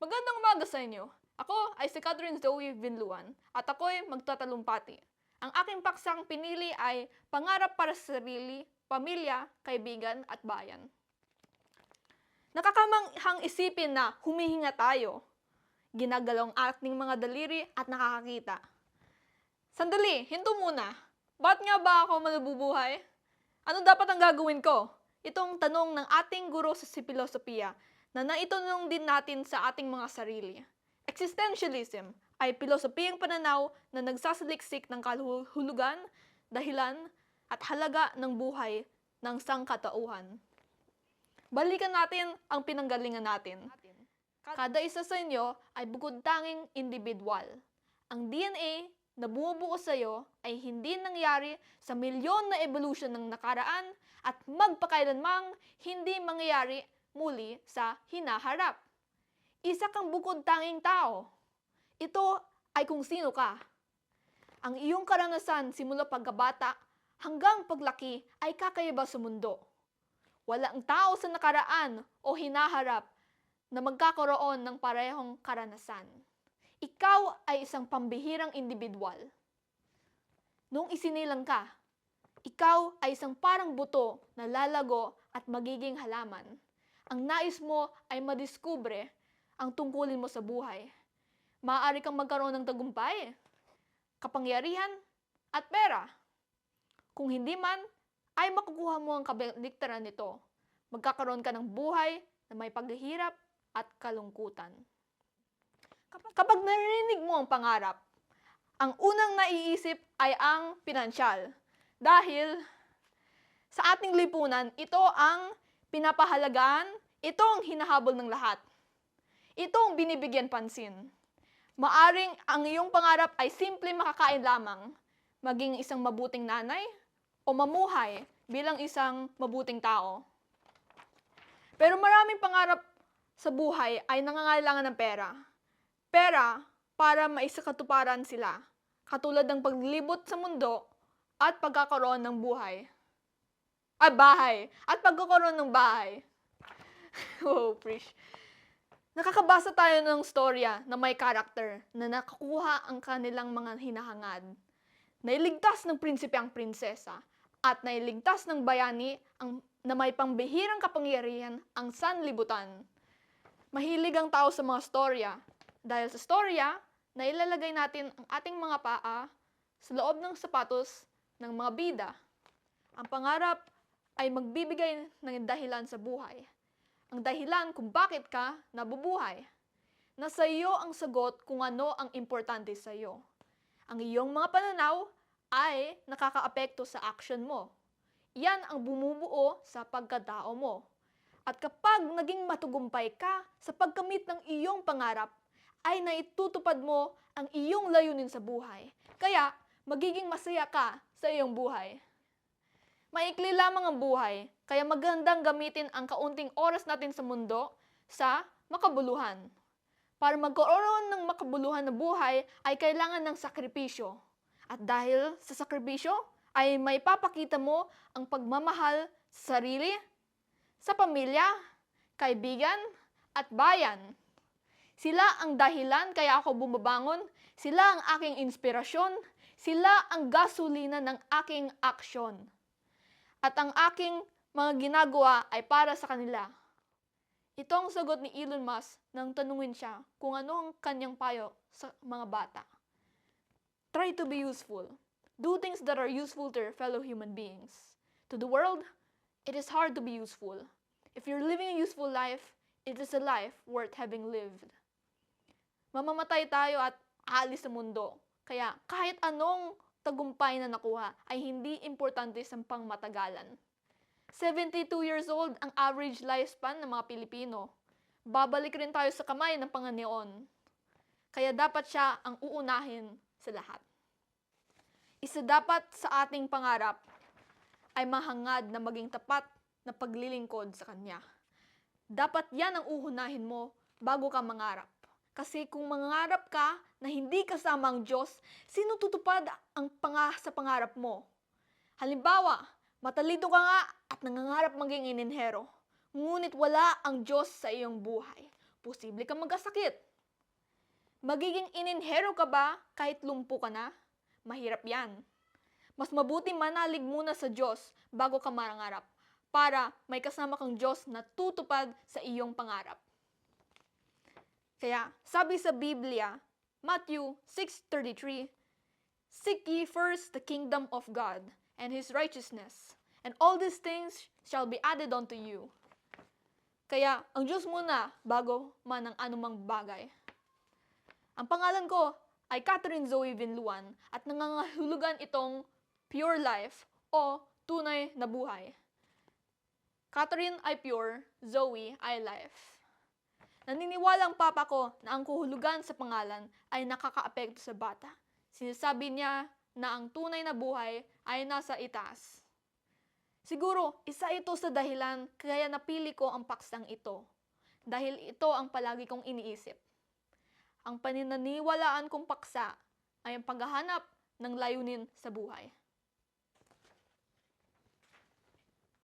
Magandang umaga sa inyo. Ako ay si Catherine Zoe Vinluan at ako'y magtatalumpati. Ang aking paksang pinili ay pangarap para sa sarili, pamilya, kaibigan at bayan. Nakakamanghang isipin na humihinga tayo. Ginagalaw ang ating mga daliri at nakakakita. Sandali, hinto muna. Ba't nga ba ako manububuhay? Ano dapat ang gagawin ko? Itong tanong ng ating guro sa filosofiya na naitanong din natin sa ating mga sarili. Existentialism ay pilosopiyang pananaw na nagsasaliksik ng kahulugan, dahilan, at halaga ng buhay ng sangkatauhan. Balikan natin ang pinanggalingan natin. Kada isa sa inyo ay bukod tanging individual. Ang DNA na bumubuo sa iyo ay hindi nangyari sa milyon na evolution ng nakaraan at magpakailanmang hindi mangyayari muli sa hinaharap. Isa kang bukod tanging tao. Ito ay kung sino ka. Ang iyong karanasan simula pagkabata hanggang paglaki ay kakaiba sa mundo. Walang tao sa nakaraan o hinaharap na magkakaroon ng parehong karanasan. Ikaw ay isang pambihirang individual. Nung isinilang ka, ikaw ay isang parang buto na lalago at magiging halaman. Ang nais mo ay madiskubre ang tungkulin mo sa buhay. Maaari kang magkaroon ng tagumpay, kapangyarihan, at pera. Kung hindi man, ay makukuha mo ang kabaliktaran nito. Magkakaroon ka ng buhay na may paghihirap at kalungkutan. Kapag narinig mo ang pangarap, ang unang naiisip ay ang pinansyal. Dahil sa ating lipunan, ito ang pinapahalagaan, ito ang hinahabol ng lahat. Ito ang binibigyan pansin. Maaring ang iyong pangarap ay simple makakain lamang, maging isang mabuting nanay, o mamuhay bilang isang mabuting tao. Pero maraming pangarap sa buhay ay nangangailangan ng pera. Pera para maisakatuparan sila, katulad ng paglibot sa mundo at pagkakaroon ng bahay. At pagkakaroon ng bahay. Oh, preach. Nakakabasa tayo ng storya na may karakter na nakakuha ang kanilang mga hinahangad. Nailigtas ng prinsipe ang prinsesa at nailigtas ng bayani na may pambihirang kapangyarihan ang sanlibutan. Mahilig ang tao sa mga storya. Dahil sa storya, nailalagay natin ang ating mga paa sa loob ng sapatos ng mga bida. Ang pangarap ay magbibigay ng dahilan sa buhay. Ang dahilan kung bakit ka nabubuhay. Nasa iyo ang sagot kung ano ang importante sa iyo. Ang iyong mga pananaw ay nakakaapekto sa action mo. Yan ang bumubuo sa pagkatao mo. At kapag naging matagumpay ka sa pagkamit ng iyong pangarap, ay naitutupad mo ang iyong layunin sa buhay. Kaya, magiging masaya ka sa iyong buhay. Maikli lamang ang buhay, kaya magandang gamitin ang kaunting oras natin sa mundo sa makabuluhan. Para magkaroon ng makabuluhan na buhay ay kailangan ng sakripisyo. At dahil sa sakripisyo, ay may papakita mo ang pagmamahal sa sarili, sa pamilya, kaibigan, at bayan. Sila ang dahilan kaya ako bumabangon, sila ang aking inspirasyon, sila ang gasolina ng aking aksyon. At ang aking mga ginagawa ay para sa kanila. Ito ang sagot ni Elon Musk nang tanungin siya kung ano ang kanyang payo sa mga bata. Try to be useful. Do things that are useful to your fellow human beings. To the world, it is hard to be useful. If you're living a useful life, it is a life worth having lived. Mamamatay tayo at aalis sa mundo. Kaya kahit anong tagumpay na nakuha ay hindi importante sa pangmatagalan. 72 years old ang average lifespan ng mga Pilipino. Babalik rin tayo sa kamay ng Panginoon. Kaya dapat siya ang uunahin sa lahat. Isa dapat sa ating pangarap ay mahangad na maging tapat na paglilingkod sa Kanya. Dapat yan ang uunahin mo bago ka mangarap. Kasi kung mangarap ka na hindi kasama ang Diyos, sino tutupad ang sa pangarap mo? Halimbawa, matalino ka nga at nangangarap maging inenhero, ngunit wala ang Diyos sa iyong buhay. posible kang magkasakit. Magiging ininhero ka ba kahit lumpo ka na? Mahirap yan. Mas mabuti manalig muna sa Diyos bago ka mangarap para may kasama kang Diyos na tutupad sa iyong pangarap. Kaya, sabi sa Biblia, Matthew 6:33, "Seek ye first the kingdom of God and His righteousness, and all these things shall be added unto you." Kaya, ang Diyos muna bago man ang anumang bagay. Ang pangalan ko ay Catherine Zoe Vinluan at nangangahulugan itong pure life o tunay na buhay. Catherine ay pure, Zoe ay life. Naniniwala ang papa ko na ang kahulugan sa pangalan ay nakakaapekto sa bata. Sinasabi niya na ang tunay na buhay ay nasa itaas. Siguro, isa ito sa dahilan kaya napili ko ang paksang ito. Dahil ito ang palagi kong iniisip. Ang paninaniwalaan kong paksa ay ang paghahanap ng layunin sa buhay.